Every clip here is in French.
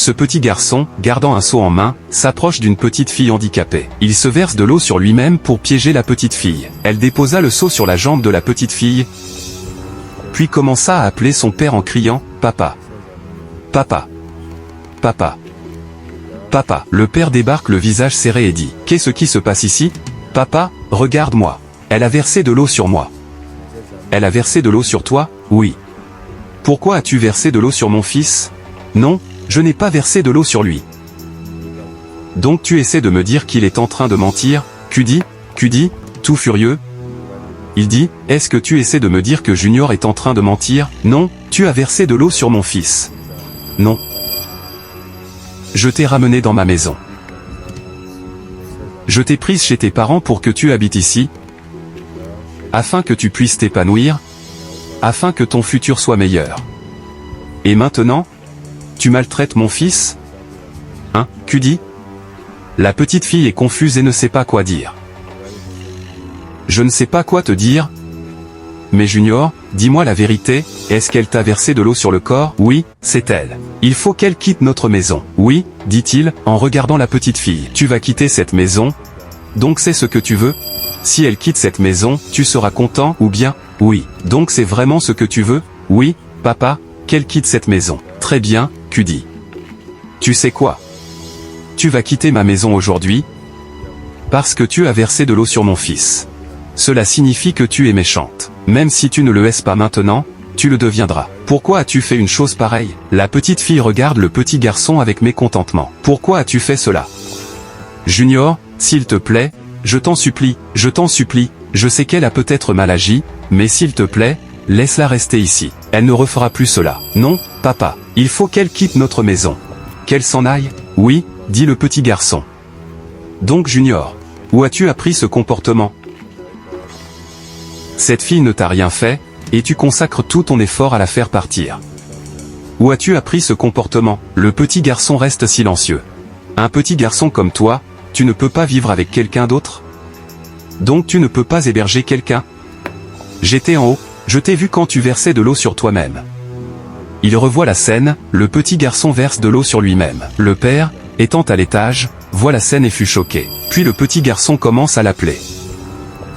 Ce petit garçon, gardant un seau en main, s'approche d'une petite fille handicapée. Il se verse de l'eau sur lui-même pour piéger la petite fille. Elle déposa le seau sur la jambe de la petite fille, puis commença à appeler son père en criant « Papa! Papa! Papa! Papa !» Le père débarque le visage serré et dit « Qu'est-ce qui se passe ici? Papa, regarde-moi. Elle a versé de l'eau sur moi. » « Elle a versé de l'eau sur toi? Oui. »« Pourquoi as-tu versé de l'eau sur mon fils? » ?»« Non, je n'ai pas versé de l'eau sur lui. »« Donc tu essaies de me dire qu'il est en train de mentir? » Cudi, tout furieux. Il dit, « Est-ce que tu essaies de me dire que Junior est en train de mentir? » « Non, tu as versé de l'eau sur mon fils. »« Non. Je t'ai ramené dans ma maison. Je t'ai prise chez tes parents pour que tu habites ici, afin que tu puisses t'épanouir, afin que ton futur soit meilleur. Et maintenant, tu maltraites mon fils? Hein, Cudi? La petite fille est confuse et ne sait pas quoi dire. Je ne sais pas quoi te dire. Mais Junior, dis-moi la vérité, est-ce qu'elle t'a versé de l'eau sur le corps? Oui, c'est elle. Il faut qu'elle quitte notre maison. Oui, dit-il, en regardant la petite fille. Tu vas quitter cette maison? Donc c'est ce que tu veux? Si elle quitte cette maison, tu seras content ou bien? Oui. Donc c'est vraiment ce que tu veux? Oui, papa, qu'elle quitte cette maison. Très bien, Cudi. Tu sais quoi? Tu vas quitter ma maison aujourd'hui, parce que tu as versé de l'eau sur mon fils. Cela signifie que tu es méchante. Même si tu ne le es pas maintenant, tu le deviendras. Pourquoi as-tu fait une chose pareille? La petite fille regarde le petit garçon avec mécontentement. Pourquoi as-tu fait cela? Junior, s'il te plaît, je t'en supplie, je sais qu'elle a peut-être mal agi, mais s'il te plaît, laisse-la rester ici. Elle ne refera plus cela. Non, papa, il faut qu'elle quitte notre maison. Qu'elle s'en aille? Oui, dit le petit garçon. Donc Junior, où as-tu appris ce comportement? Cette fille ne t'a rien fait, et tu consacres tout ton effort à la faire partir. Où as-tu appris ce comportement? Le petit garçon reste silencieux. Un petit garçon comme toi, tu ne peux pas vivre avec quelqu'un d'autre? Donc tu ne peux pas héberger quelqu'un? J'étais en haut, je t'ai vu quand tu versais de l'eau sur toi-même. Il revoit la scène, le petit garçon verse de l'eau sur lui-même. Le père, étant à l'étage, voit la scène et fut choqué. Puis le petit garçon commence à l'appeler.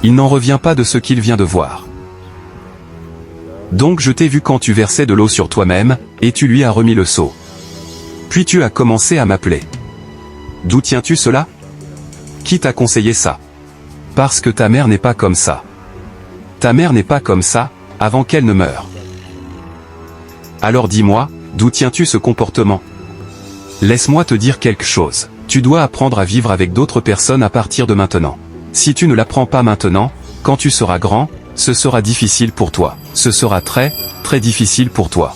Il n'en revient pas de ce qu'il vient de voir. Donc je t'ai vu quand tu versais de l'eau sur toi-même, et tu lui as remis le seau. Puis tu as commencé à m'appeler. D'où tiens-tu cela? Qui t'a conseillé ça? Parce que ta mère n'est pas comme ça. Ta mère n'est pas comme ça, avant qu'elle ne meure. Alors dis-moi, d'où tiens-tu ce comportement? Laisse-moi te dire quelque chose. Tu dois apprendre à vivre avec d'autres personnes à partir de maintenant. Si tu ne l'apprends pas maintenant, quand tu seras grand, ce sera difficile pour toi. Ce sera très, très difficile pour toi.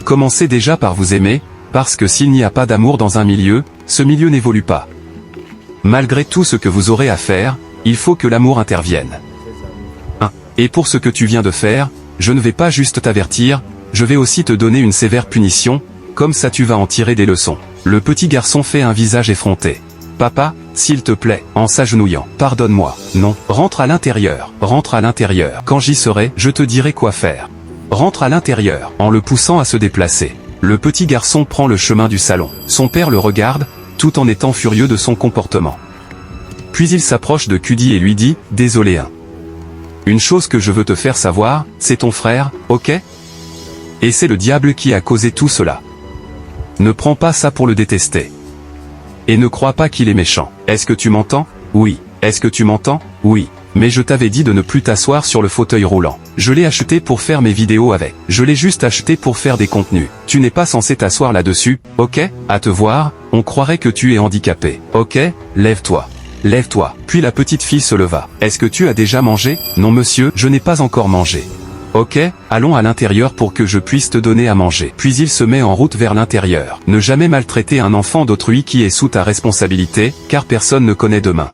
Commencez déjà par vous aimer, parce que s'il n'y a pas d'amour dans un milieu, ce milieu n'évolue pas. Malgré tout ce que vous aurez à faire, il faut que l'amour intervienne. Et pour ce que tu viens de faire, je ne vais pas juste t'avertir, je vais aussi te donner une sévère punition, comme ça tu vas en tirer des leçons. Le petit garçon fait un visage effronté. Papa, s'il te plaît, en s'agenouillant. Pardonne-moi. Non. Rentre à l'intérieur. Rentre à l'intérieur. Quand j'y serai, je te dirai quoi faire. Rentre à l'intérieur. En le poussant à se déplacer. Le petit garçon prend le chemin du salon. Son père le regarde, tout en étant furieux de son comportement. Puis il s'approche de Cudi et lui dit, « Désolé hein. Une chose que je veux te faire savoir, c'est ton frère, ok? Et c'est le diable qui a causé tout cela. Ne prends pas ça pour le détester. Et ne crois pas qu'il est méchant. Est-ce que tu m'entends? Oui. Est-ce que tu m'entends? Oui. Mais je t'avais dit de ne plus t'asseoir sur le fauteuil roulant. Je l'ai acheté pour faire mes vidéos avec. Je l'ai juste acheté pour faire des contenus. Tu n'es pas censé t'asseoir là-dessus, ok? À te voir, on croirait que tu es handicapé. Ok, lève-toi. Lève-toi. Puis la petite fille se leva. Est-ce que tu as déjà mangé? Non monsieur, je n'ai pas encore mangé. Ok, allons à l'intérieur pour que je puisse te donner à manger. Puis il se met en route vers l'intérieur. Ne jamais maltraiter un enfant d'autrui qui est sous ta responsabilité, car personne ne connaît demain.